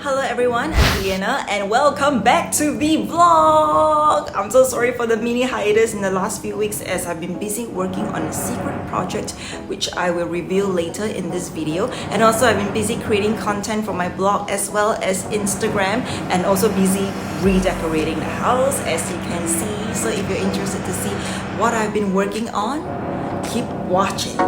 Hello everyone, I'm Liana and welcome back to the vlog! I'm so sorry for the mini hiatus in the last few weeks as I've been busy working on a secret project which I will reveal later in this video, and also I've been busy creating content for my blog as well as Instagram, and also busy redecorating the house as you can see. So if you're interested to see what I've been working on, keep watching.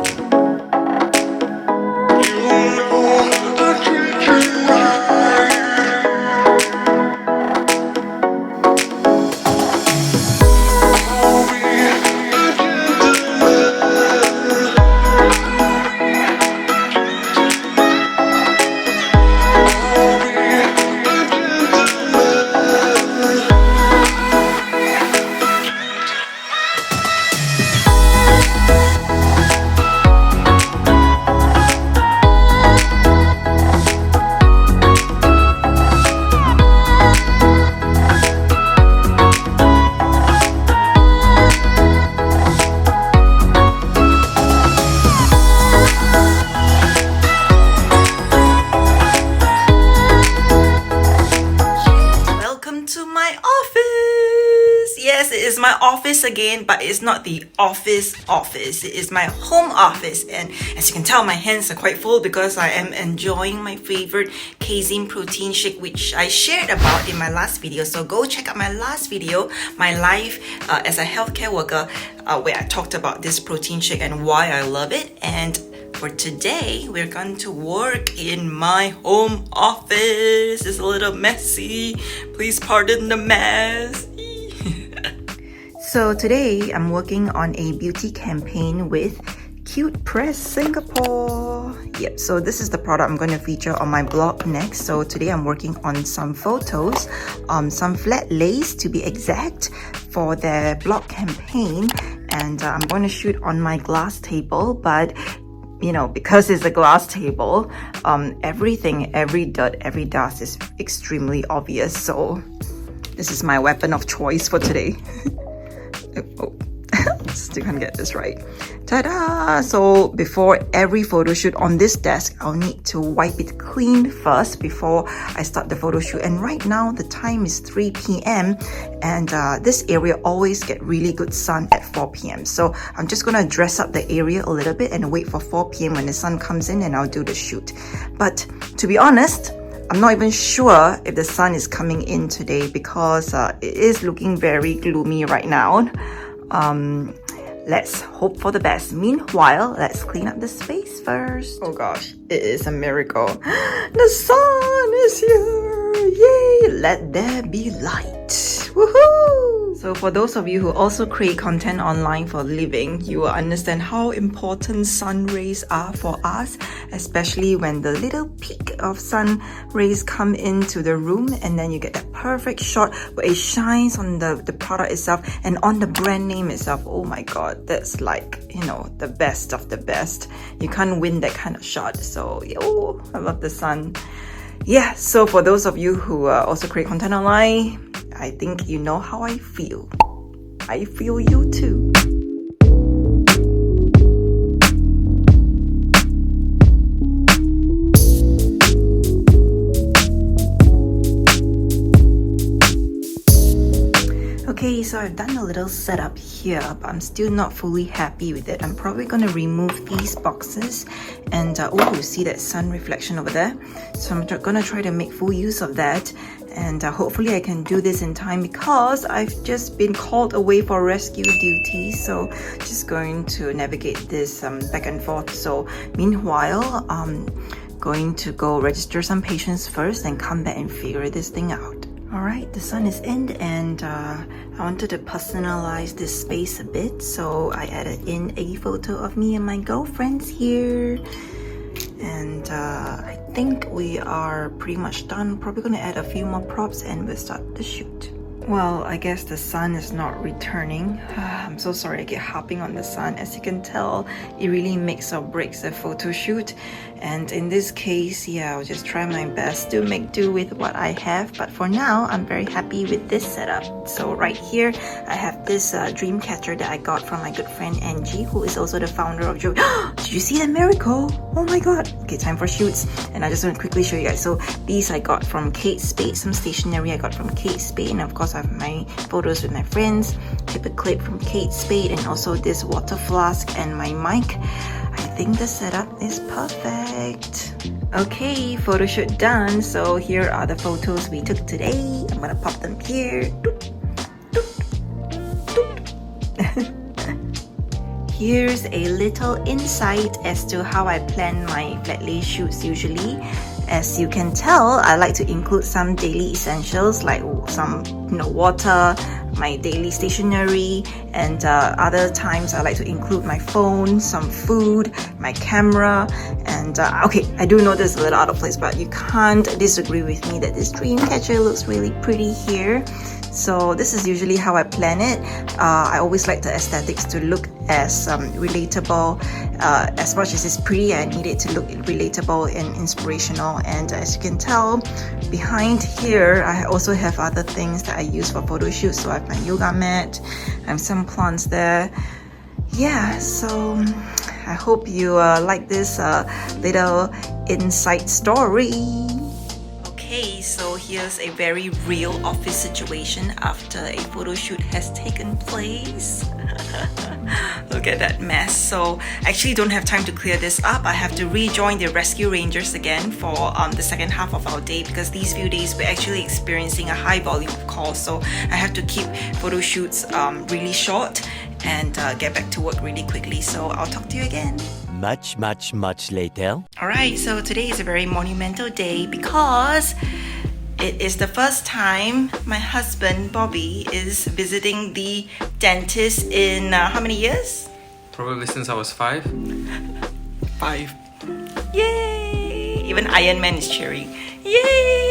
Yes, it is my office again, but it's not the office. It is my home office, and as you can tell, my hands are quite full because I am enjoying my favorite casein protein shake, which I shared about in my last video. So go check out my last video, my life as a healthcare worker, where I talked about this protein shake and why I love it. And for today, we're going to work in my home office. It's a little messy. Please pardon the mess. So today, I'm working on a beauty campaign with Cute Press Singapore. Yep, so this is the product I'm going to feature on my blog next. So today I'm working on some photos, some Flatlays to be exact, for their blog campaign. And I'm going to shoot on my glass table, but you know, because it's a glass table, everything, every dot, every dust is extremely obvious. So this is my weapon of choice for today. Oh, still can't get this right. Ta-da! So before every photo shoot on this desk, I'll need to wipe it clean first before I start the photo shoot. And right now the time is 3 p.m. and this area always get really good sun at 4 p.m. So I'm just gonna dress up the area a little bit and wait for 4 p.m. when the sun comes in, and I'll do the shoot. But to be honest, I'm not even sure if the sun is coming in today because it is looking very gloomy right now. Let's hope for the best. Meanwhile, let's clean up the space first. Oh gosh, it is a miracle. The sun is here! Yay! Let there be light. Woohoo! So for those of you who also create content online for a living, you will understand how important sun rays are for us, especially when the little peak of sun rays come into the room, and then you get that perfect shot where it shines on the product itself and on the brand name itself. Oh my god, that's like, you know, the best of the best. You can't win that kind of shot. So oh, I love the sun. Yeah, so for those of you who also create content online, I think you know how I feel. I feel you too. Okay, so I've done a little setup here, but I'm still not fully happy with it. I'm probably going to remove these boxes and oh, you see that sun reflection over there? So I'm going to try to make full use of that, and hopefully I can do this in time because I've just been called away for rescue duty. So just going to navigate this back and forth. So meanwhile, I'm going to go register some patients first and come back and figure this thing out. Alright, the sun is in, and I wanted to personalize this space a bit, so I added in a photo of me and my girlfriends here. And I think we are pretty much done. Probably gonna add a few more props and we'll start the shoot. Well, I guess the sun is not returning. I'm so sorry I get hopping on the sun. As you can tell, it really makes or breaks a photo shoot. And in this case, yeah, I'll just try my best to make do with what I have. But for now, I'm very happy with this setup. So right here, I have this dream catcher that I got from my good friend Angie, who is also the founder of Joe. Did you see that miracle? Oh my god. Okay, time for shoots. And I just want to quickly show you guys. So these I got from Kate Spade. Some stationery I got from Kate Spade. And of course, I have my photos with my friends. Paper clip from Kate Spade. And also this water flask and my mic. I think the setup is perfect. Okay, photo shoot done. So here are the photos we took today. I'm gonna pop them here. Doop, doop, doop. Here's a little insight as to how I plan my Flatlay shoots usually. As you can tell, I like to include some daily essentials like some water, my daily stationery, and other times I like to include my phone, some food, my camera, and okay, I do know this is a little out of place, but you can't disagree with me that this dream catcher looks really pretty here. So this is usually how I plan it. I always like the aesthetics to look as relatable. As much as it's pretty, I need it to look relatable and inspirational. And as you can tell, behind here, I also have other things that I use for photo shoots. So I have my yoga mat, I have some plants there. Yeah, so I hope you like this little inside story. Okay, so here's a very real office situation after a photo shoot has taken place. Look at that mess. So I actually don't have time to clear this up. I have to rejoin the rescue rangers again for the second half of our day, because these few days we're actually experiencing a high volume of calls. So I have to keep photo shoots really short and get back to work really quickly. So I'll talk to you again. Much later. Alright, so today is a very monumental day because it is the first time my husband Bobby is visiting the dentist in how many years? Probably since I was 5. 5. Yay! Even Iron Man is cheering. Yay!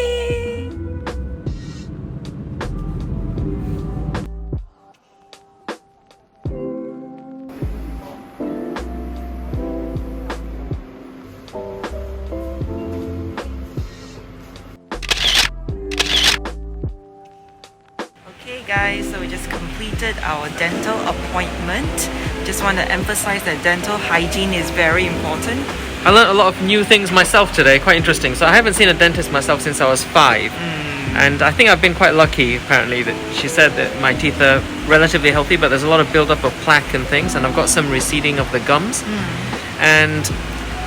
Guys, so we just completed our dental appointment. Just want to emphasize that dental hygiene is very important. I learned a lot of new things myself today, quite interesting. So I haven't seen a dentist myself since I was 5. And I think I've been quite lucky, apparently, that she said that my teeth are relatively healthy, but there's a lot of build-up of plaque and things, and I've got some receding of the gums. And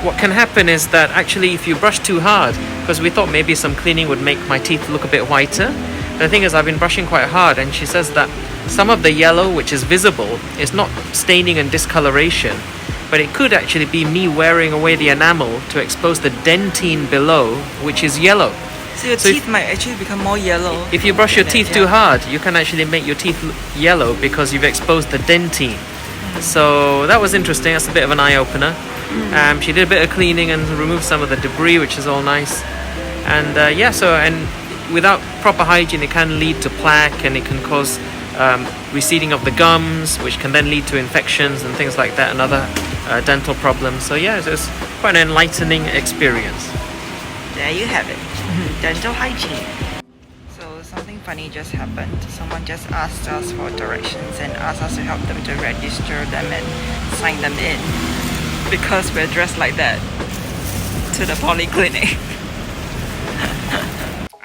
what can happen is that actually if you brush too hard, because we thought maybe some cleaning would make my teeth look a bit whiter, the thing is I've been brushing quite hard, and she says that some of the yellow which is visible is not staining and discoloration, but it could actually be me wearing away the enamel to expose the dentine below, which is yellow. So your teeth might actually become more yellow. If you brush your teeth too hard, you can actually make your teeth look yellow because you've exposed the dentine. So that was interesting. That's a bit of an eye-opener. She did a bit of cleaning and removed some of the debris, which is all nice. And and without proper hygiene, it can lead to plaque, and it can cause receding of the gums, which can then lead to infections and things like that, and other dental problems. So yeah, it was quite an enlightening experience. There you have it. Dental hygiene. So something funny just happened. Someone just asked us for directions and asked us to help them to register them and sign them in, because we're dressed like that to the polyclinic.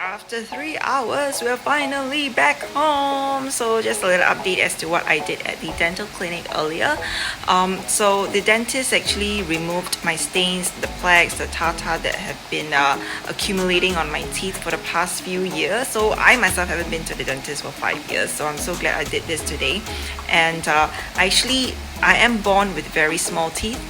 After 3 hours, we're finally back home. So just a little update as to what I did at the dental clinic earlier. So the dentist actually removed my stains, the plaques, the tartar that have been accumulating on my teeth for the past few years. So I myself haven't been to the dentist for 5 years, so I'm so glad I did this today. And actually, I am born with very small teeth,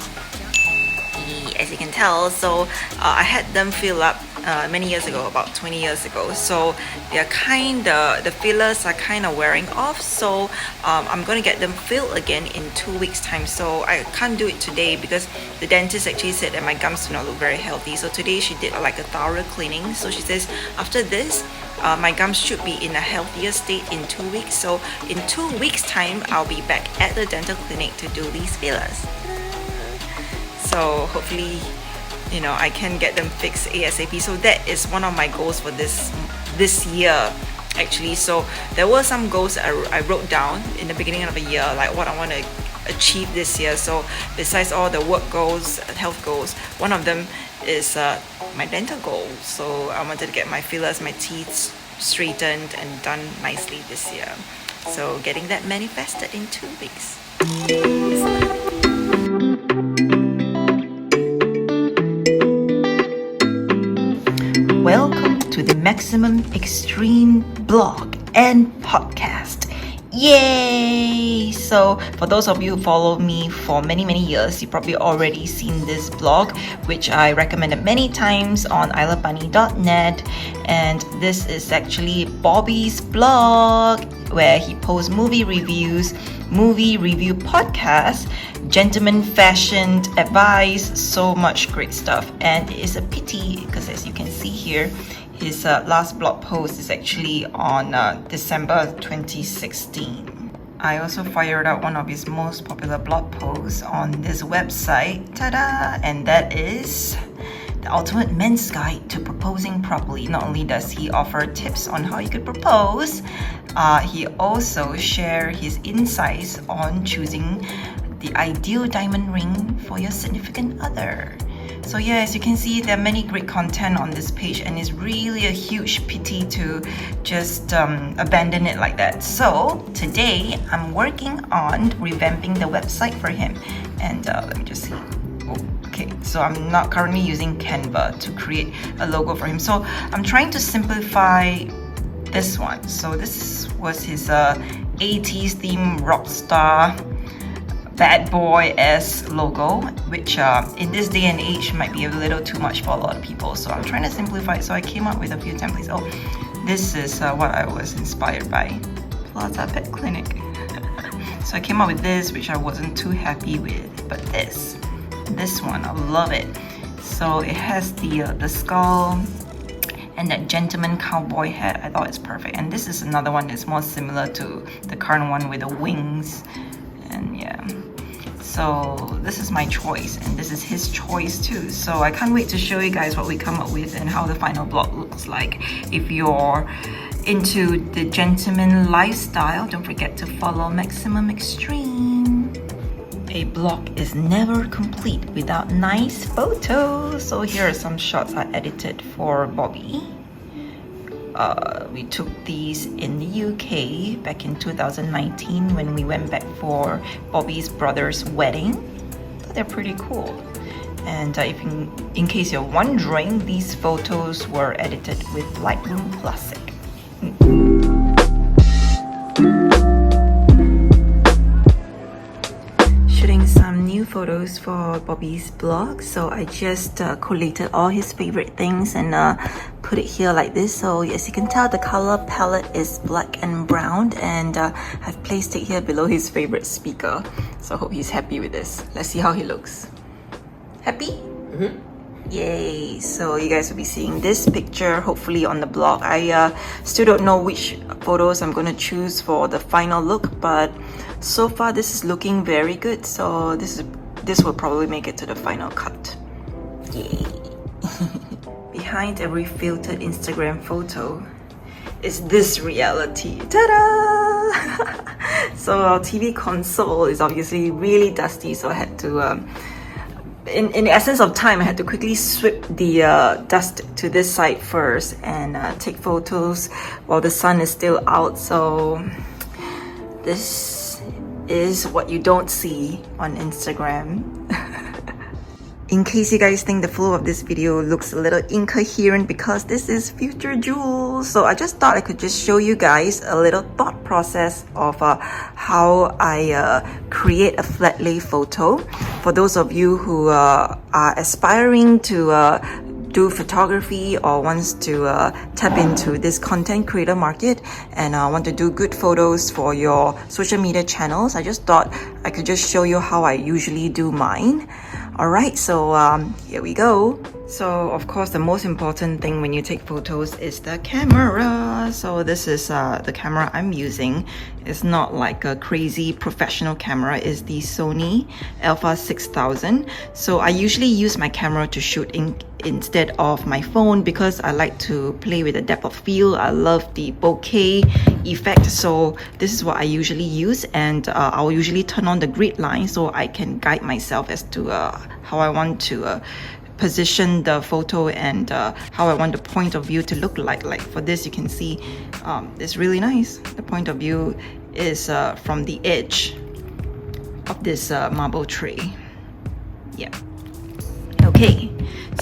as you can tell, so I had them fill up many years ago, about 20 years ago. So the fillers are kind of wearing off. So I'm going to get them filled again in 2 weeks time. So I can't do it today because the dentist actually said that my gums do not look very healthy. So today she did like a thorough cleaning. So she says after this, my gums should be in a healthier state in 2 weeks. So in 2 weeks time, I'll be back at the dental clinic to do these fillers. So hopefully, you know, I can get them fixed ASAP. So that is one of my goals for this year actually. So there were some goals I wrote down in the beginning of the year, like what I want to achieve this year. So besides all the work goals, health goals, one of them is my dental goal. So I wanted to get my fillers, my teeth straightened and done nicely this year. So getting that manifested in 2 weeks. Welcome to the Maximum Extreme blog and podcast. Yay! So for those of you who follow me for many years, you've probably already seen this blog, which I recommended many times on ilovebunny.net. And this is actually Bobby's blog, where he posts movie reviews, movie review podcasts, gentleman fashion advice, so much great stuff. And it is a pity because, as you can see here, his last blog post is actually on December 2016. I also fired out one of his most popular blog posts on this website, ta-da! And that is The Ultimate Men's Guide to Proposing Properly. Not only does he offer tips on how you could propose, he also shares his insights on choosing the ideal diamond ring for your significant other. So yeah, as you can see, there are many great content on this page, and it's really a huge pity to just abandon it like that. So today I'm working on revamping the website for him, and let me just see. Okay, so I'm not currently using Canva to create a logo for him. So I'm trying to simplify this one. So this was his 80s theme rockstar bad boy-esque logo, which in this day and age might be a little too much for a lot of people. So I'm trying to simplify it. So I came up with a few templates. Oh, this is what I was inspired by, Plaza Pet Clinic. So I came up with this, which I wasn't too happy with, but this one, I love it. So it has the skull and that gentleman cowboy hat. I thought it's perfect. And this is another one that's more similar to the current one with the wings. And yeah, so this is my choice, and this is his choice too. So I can't wait to show you guys what we come up with and how the final blog looks like. If you're into the gentleman lifestyle, don't forget to follow Maximum Extreme. A blog is never complete without nice photos. So here are some shots I edited for Bobby. We took these in the UK back in 2019 when we went back for Bobby's brother's wedding. So they're pretty cool. And in case you're wondering, these photos were edited with Lightroom Classic. Shooting some new photos for Bobby's blog. So I just collated all his favorite things and put it here like this. So as you can tell, the color palette is black and brown, and I've placed it here below his favorite speaker. So I hope he's happy with this. Let's see how he looks. Happy? Mm-hmm. Yay! So you guys will be seeing this picture hopefully on the blog. I still don't know which photos I'm going to choose for the final look, but so far this is looking very good. So this will probably make it to the final cut. Yay! Behind every filtered Instagram photo is this reality. Ta-da! So our TV console is obviously really dusty, so I had to in the essence of time, I had to quickly sweep the dust to this side first and take photos while the sun is still out. So this is what you don't see on Instagram. In case you guys think the flow of this video looks a little incoherent because this is Future Jewels, so I just thought I could just show you guys a little thought process of how I create a flat lay photo. For those of you who are aspiring to do photography or wants to tap into this content creator market and want to do good photos for your social media channels, I just thought I could just show you how I usually do mine. Alright, so here we go. So of course the most important thing when you take photos is the camera. So this is the camera I'm using. It's not like a crazy professional camera. It's the Sony Alpha 6000. So I usually use my camera to shoot instead of my phone because I like to play with the depth of field. I love the bokeh effect, so this is what I usually use, and I'll usually turn on the grid line so I can guide myself as to how I want to position the photo and how I want the point of view to look like. Like for this, you can see it's really nice. The point of view is from the edge of this marble tray. Yeah. Okay.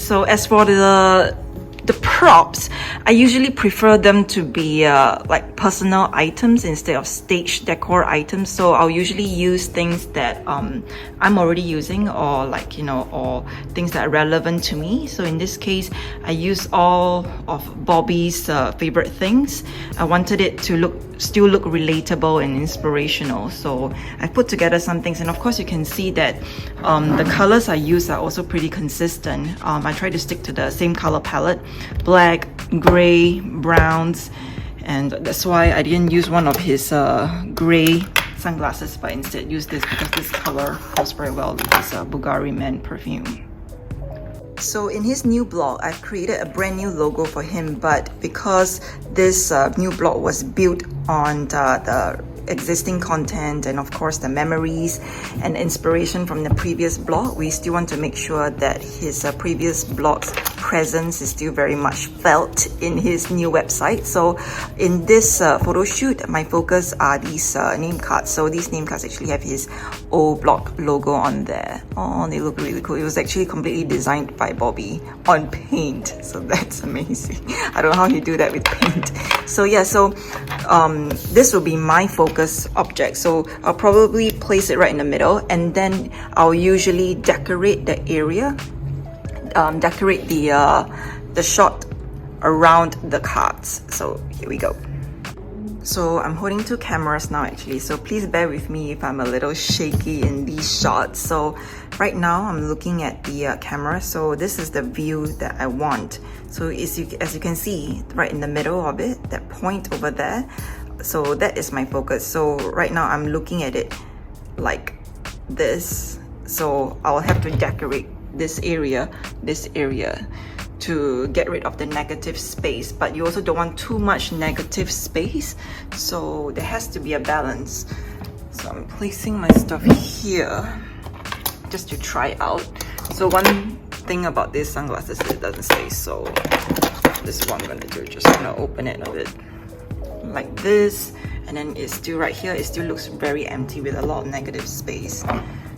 So as for the props, I usually prefer them to be like personal items instead of stage decor items. So I'll usually use things that I'm already using, or like, you know, or things that are relevant to me. So in this case, I use all of Bobby's favorite things. I wanted it to still look relatable and inspirational, so I put together some things, and of course you can see that the colors I use are also pretty consistent. I try to stick to the same color palette: black, gray, browns, and that's why I didn't use one of his gray sunglasses, but instead use this because this color goes very well with this Bulgari Men perfume. So in his new blog, I've created a brand new logo for him, but because this new blog was built on the existing content and of course the memories and inspiration from the previous blog, we still want to make sure that his previous blog's presence is still very much felt in his new website. So in this photo shoot, my focus are these name cards. So these name cards actually have his old blog logo on there. Oh, they look really cool. It was actually completely designed by Bobby on paint, so that's amazing. I don't know how he do that with paint. So yeah, so this will be my focus object. So I'll probably place it right in the middle, and then I'll usually decorate the area, decorate the shot around the cards. So here we go. So I'm holding two cameras now actually, so please bear with me if I'm a little shaky in these shots. So right now I'm looking at the camera, so this is the view that I want. So as you can see right in the middle of it, that point over there, so that is my focus. So right now I'm looking at it like this, so I'll have to decorate this area to get rid of the negative space, but you also don't want too much negative space, so there has to be a balance. So I'm placing my stuff here just to try out. So one thing about these sunglasses is it doesn't stay, so this is what I'm gonna do. Just gonna open it a bit like this, and then it's still right here. It still looks very empty with a lot of negative space.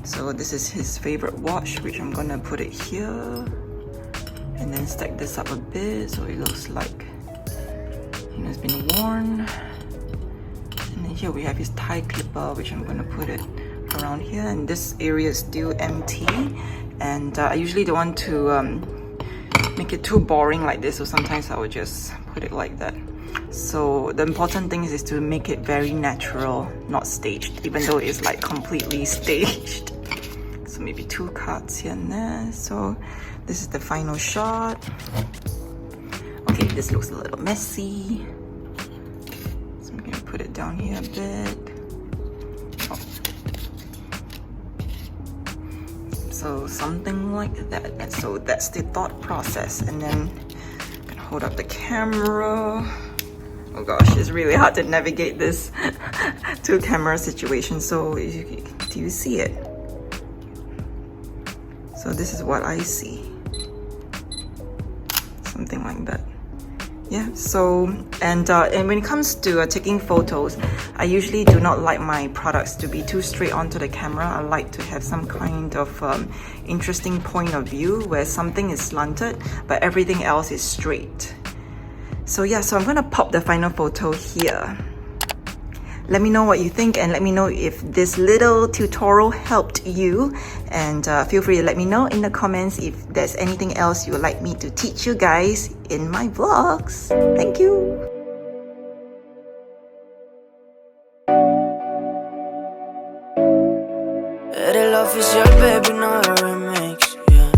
So this is his favorite watch, which I'm gonna put it here, and then stack this up a bit so it looks like, you know, it's been worn. And then here we have his tie clipper, which I'm gonna put it around here, and this area is still empty. And I usually don't want to make it too boring like this, so sometimes I will just put it like that. So the important thing is to make it very natural, not staged, even though it's like completely staged. So maybe two cards here and there. So this is the final shot. Okay, this looks a little messy, so I'm gonna put it down here a bit. Oh. So something like that. And so that's the thought process. And then I'm gonna hold up the camera. Oh gosh, it's really hard to navigate this two camera situation. So do you see it? So this is what I see. Something like that. Yeah, so and when it comes to taking photos, I usually do not like my products to be too straight onto the camera. I like to have some kind of interesting point of view where something is slanted but everything else is straight. So yeah, so I'm gonna pop the final photo here. let me know what you think, and let me know if this little tutorial helped you. And feel free to let me know in the comments if there's anything else you would like me to teach you guys in my vlogs. Thank you. Eres la oficial, baby, no remix, yeah.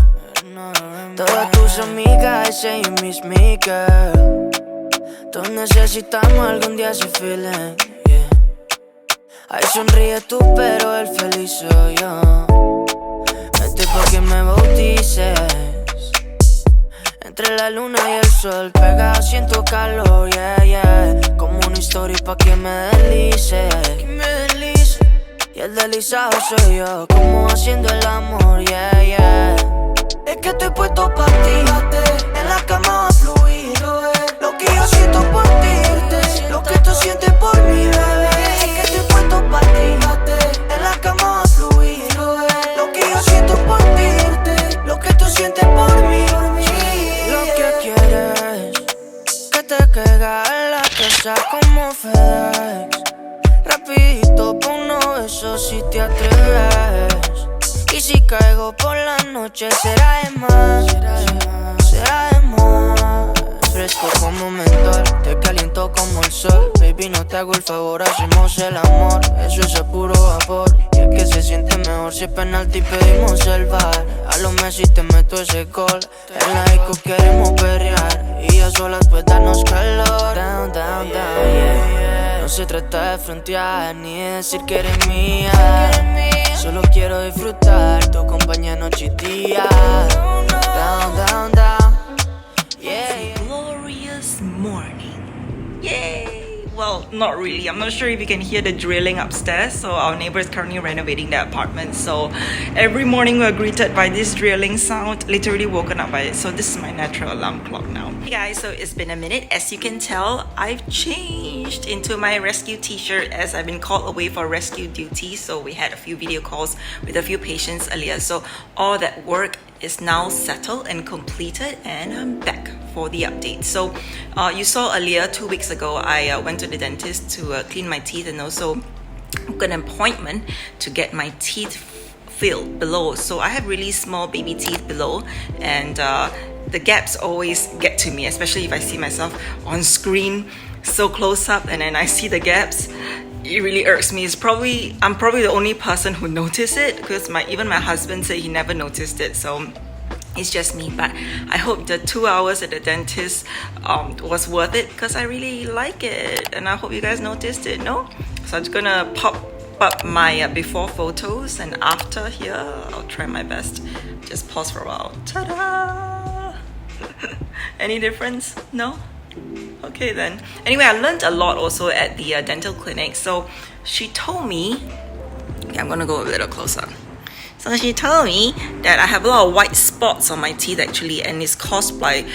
Todas tus amigas say you miss me, girl. Todos necesitamos algún día ese feeling, yeah. Ay, sonríe tú, pero el feliz soy yo. Vete pa' que me bautices. Entre la luna y el sol, pegado siento calor, yeah, yeah. Como una historia pa' que me deslice. Y el deslizado soy yo, como haciendo el amor, yeah, yeah. Es que estoy puesto pa' ti, en la cama a fluir. Lo que yo siento por ti, lo que tú sientes por mí, bebé. Es que estoy puesto pa' ti, en la cama a fluir. Lo que yo siento por ti, lo que tú sientes por mí. Lo que quieres, que te caiga en la casa como FedEx. Rapidito pa' uno de esos si te atreves. Y si caigo por la noche será de más, será de más. Fresco como mentor, te caliento como el sol. Baby, no te hago el favor, hacemos el amor. Eso es a puro vapor. Y es que se siente mejor si es penalti pedimos el bar. A lo Messi te meto ese gol. En la disco queremos perrear y a solas pues darnos calor. Down, down, down, yeah. No se trata de frontear ni de decir que eres mía. Solo quiero disfrutar tu compañía noche y día. Down, down, down, yeah. Glorious morning. Yay! Well, not really. I'm not sure if you can hear the drilling upstairs. So our neighbor is currently renovating the apartment. So every morning we're greeted by this drilling sound, literally woken up by it. So this is my natural alarm clock now. Hey guys, so it's been a minute. As you can tell, I've changed into my rescue t-shirt as I've been called away for rescue duty. So we had a few video calls with a few patients earlier. So all that work is now settled and completed, and I'm back for the update. So you saw earlier 2 weeks ago I went to the dentist to clean my teeth, and also got an appointment to get my teeth filled below. So I have really small baby teeth below, and the gaps always get to me, especially if I see myself on screen so close up and then I see the gaps. It really irks me. I'm probably the only person who noticed it, because even my husband said he never noticed it. So it's just me. But I hope the 2 hours at the dentist was worth it, because I really like it, and I hope you guys noticed it. No? So I'm just gonna pop up my before photos and after here. I'll try my best. Just pause for a while. Ta-da! Any difference? No? Okay then. Anyway, I learned a lot also at the dental clinic. So she told me, okay, I'm gonna go a little closer. So she told me that I have a lot of white spots on my teeth actually, and it's caused by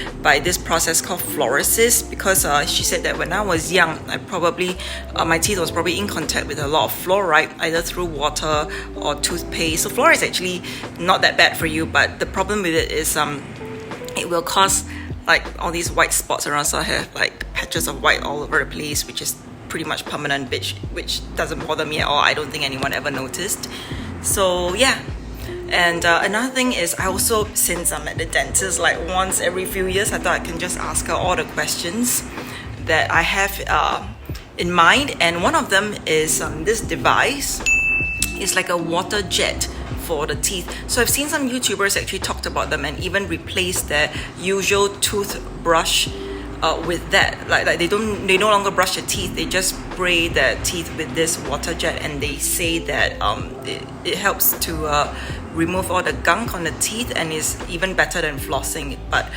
this process called fluorosis, because she said that when I was young, my teeth was probably in contact with a lot of fluoride, either through water or toothpaste. So fluoride is actually not that bad for you, but the problem with it is it will cause like all these white spots around. So I have like patches of white all over the place, which is pretty much permanent, which doesn't bother me at all. I don't think anyone ever noticed. So yeah. And another thing is, I also, since I'm at the dentist like once every few years, I thought I can just ask her all the questions that I have in mind. And one of them is this device. It's like a water jet for the teeth. So I've seen some YouTubers actually talked about them and even replaced their usual toothbrush with that. Like they no longer brush their teeth, they just spray their teeth with this water jet, and they say that it helps to remove all the gunk on the teeth and is even better than flossing. But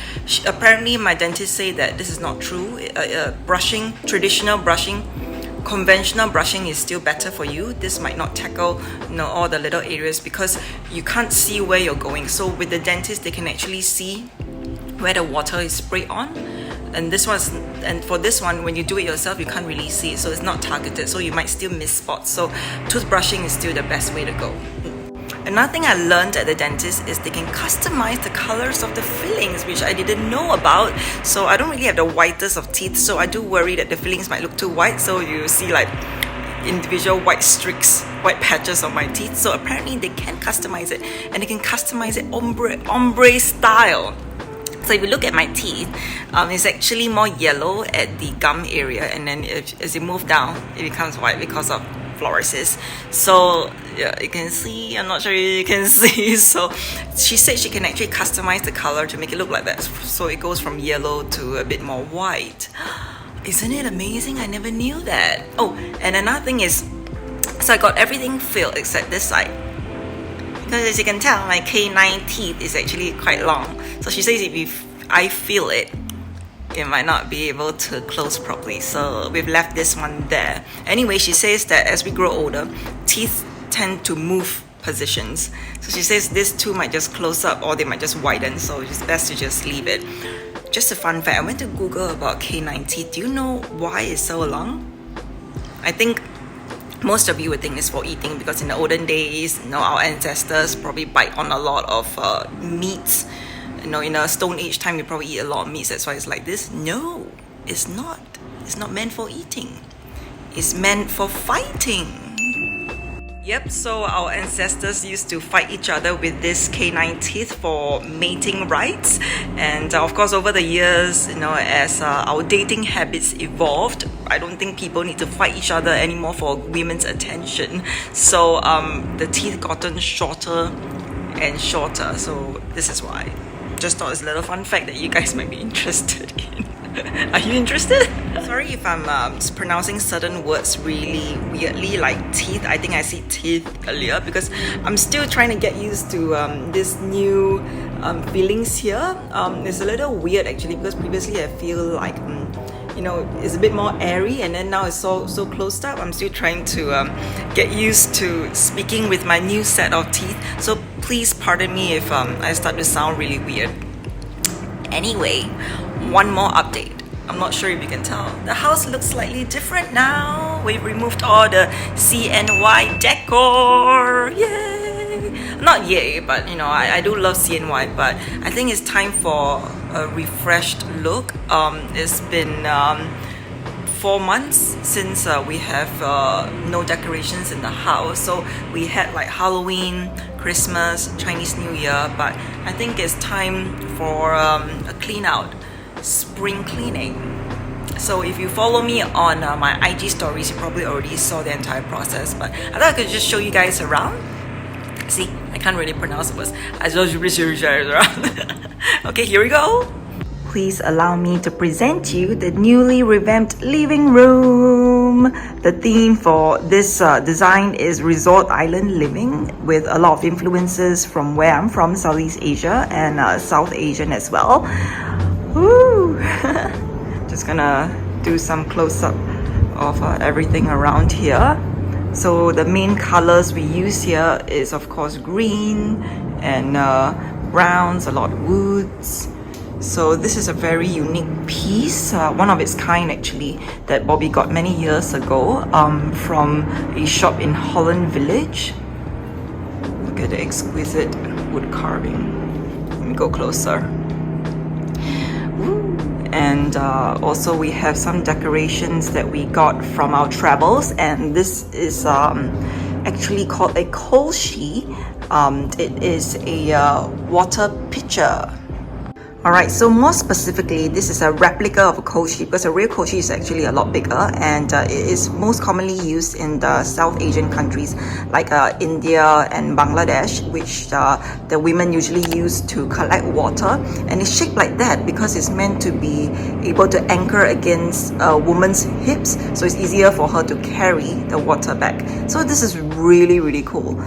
apparently my dentist say that this is not true. Brushing, traditional brushing, conventional brushing is still better for you. This might not tackle all the little areas, because you can't see where you're going. So with the dentist, they can actually see where the water is sprayed on. And for this one, when you do it yourself, you can't really see it, so it's not targeted, so you might still miss spots. So toothbrushing is still the best way to go. Another thing I learned at the dentist is they can customize the colors of the fillings, which I didn't know about. So I don't really have the whitest of teeth, so I do worry that the fillings might look too white. So you see like individual white streaks, white patches on my teeth. So apparently they can customize it, and they can customize it ombre style. So if you look at my teeth, it's actually more yellow at the gum area, and then as you move down, it becomes white because of fluorosis. So yeah, you can see, I'm not sure you can see. So she said she can actually customize the color to make it look like that. So it goes from yellow to a bit more white. Isn't it amazing? I never knew that. Oh, and another thing is, so I got everything filled except this side. Because as you can tell, my K9 teeth is actually quite long. So she says if I feel it, it might not be able to close properly. So we've left this one there. Anyway, she says that as we grow older, teeth tend to move positions. So she says this too might just close up or they might just widen. So it's best to just leave it. Just a fun fact, I went to Google about K9 teeth. Do you know why it's so long? I think most of you would think it's for eating, because in the olden days, our ancestors probably bite on a lot of meats. In a Stone Age time, you probably eat a lot of meats. That's why it's like this. No, it's not. It's not meant for eating. It's meant for fighting. Yep, so our ancestors used to fight each other with this K9 teeth for mating rights. And of course, over the years, as our dating habits evolved, I don't think people need to fight each other anymore for women's attention. So the teeth gotten shorter and shorter. So this is why. Just thought it's a little fun fact that you guys might be interested in. Are you interested? Sorry if I'm pronouncing certain words really weirdly, like teeth. I think I see teeth earlier because I'm still trying to get used to this new feelings here. It's a little weird actually, because previously I feel like it's a bit more airy, and then now it's so closed up. I'm still trying to get used to speaking with my new set of teeth. So please pardon me if I start to sound really weird. Anyway, one more update. I'm not sure if you can tell. The house looks slightly different now. We've removed all the CNY decor. Yay! Not yay, but I do love CNY, but I think it's time for a refreshed look. It's been 4 months since we have no decorations in the house. So we had like Halloween, Christmas, Chinese New Year, but I think it's time for a clean out, spring cleaning. So if you follow me on my IG stories, you probably already saw the entire process, but I thought I could just show you guys around. See, I can't really pronounce the words. I just show you guys around. Okay, here we go. Please allow me to present you the newly revamped living room. The theme for this design is Resort Island Living, with a lot of influences from where I'm from, Southeast Asia, and South Asian as well. Woo! Just gonna do some close-up of everything around here. So the main colors we use here is of course green and browns, a lot of woods. So this is a very unique piece, one of its kind actually, that Bobby got many years ago from a shop in Holland Village. Look at the exquisite wood carving. Let me go closer. Ooh. And also we have some decorations that we got from our travels, and this is actually called a kolshi. It is a water pitcher. Alright, so more specifically, this is a replica of a kolshi, because a real kolshi is actually a lot bigger, and it is most commonly used in the South Asian countries like India and Bangladesh, which the women usually use to collect water. And it's shaped like that because it's meant to be able to anchor against a woman's hips, so it's easier for her to carry the water back. So this is really, really cool.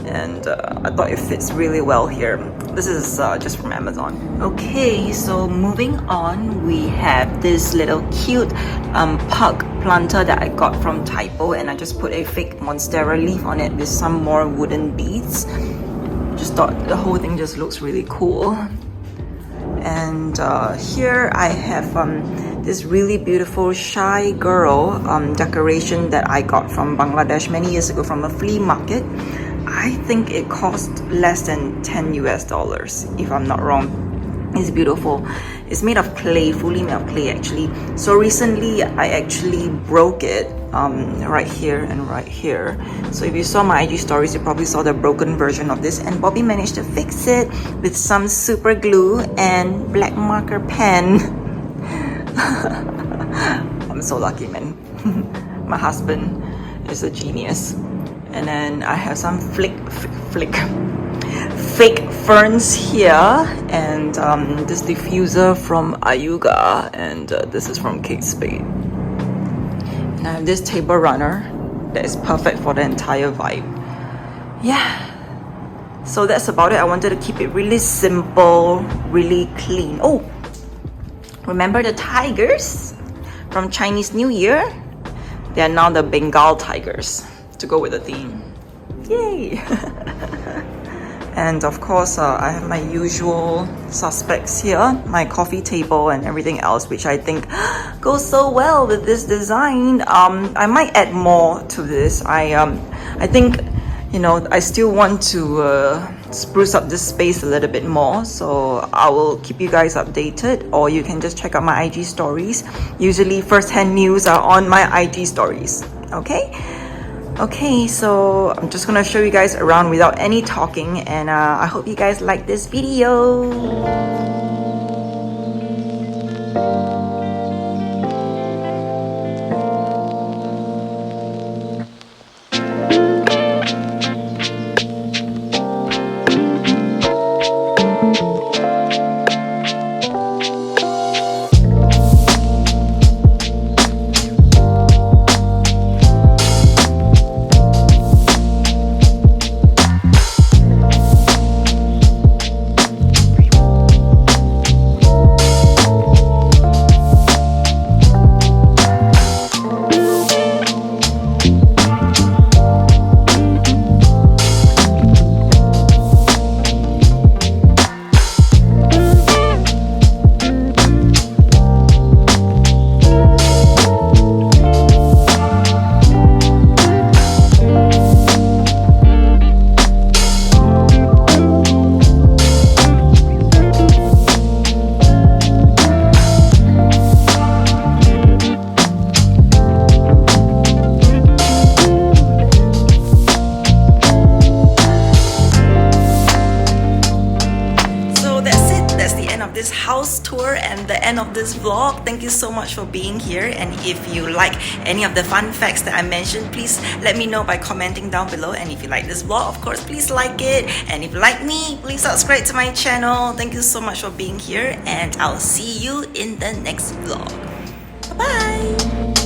And I thought it fits really well here. This is just from Amazon. Okay, so moving on, we have this little cute pug planter that I got from Typo, and I just put a fake monstera leaf on it with some more wooden beads. Just thought the whole thing just looks really cool. And here I have this really beautiful shy girl decoration that I got from Bangladesh many years ago from a flea market. I think it cost less than $10 US, if I'm not wrong. It's beautiful. It's made of clay, fully made of clay actually. So recently I actually broke it right here and right here. So if you saw my IG stories, you probably saw the broken version of this, and Bobby managed to fix it with some super glue and black marker pen. I'm so lucky, man. My husband is a genius. And then I have some fake ferns here, and this diffuser from Ayuga, and this is from Kate Spade. And I have this table runner that is perfect for the entire vibe. Yeah, so that's about it. I wanted to keep it really simple, really clean. Oh, remember the tigers from Chinese New Year? They are now the Bengal tigers, to go with the theme. Yay! And of course, I have my usual suspects here, my coffee table and everything else, which I think goes so well with this design. I might add more to this. I think, you know, I still want to spruce up this space a little bit more, so I will keep you guys updated, or you can just check out my IG stories. Usually first-hand news are on my IG stories. Okay, so I'm just gonna show you guys around without any talking, and I hope you guys like this video. This house tour and the end of this vlog. Thank you so much for being here, and if you like any of the fun facts that I mentioned, please let me know by commenting down below. And if you like this vlog, of course, please like it, and if you like me, please subscribe to my channel. Thank you so much for being here, and I'll see you in the next vlog. Bye bye.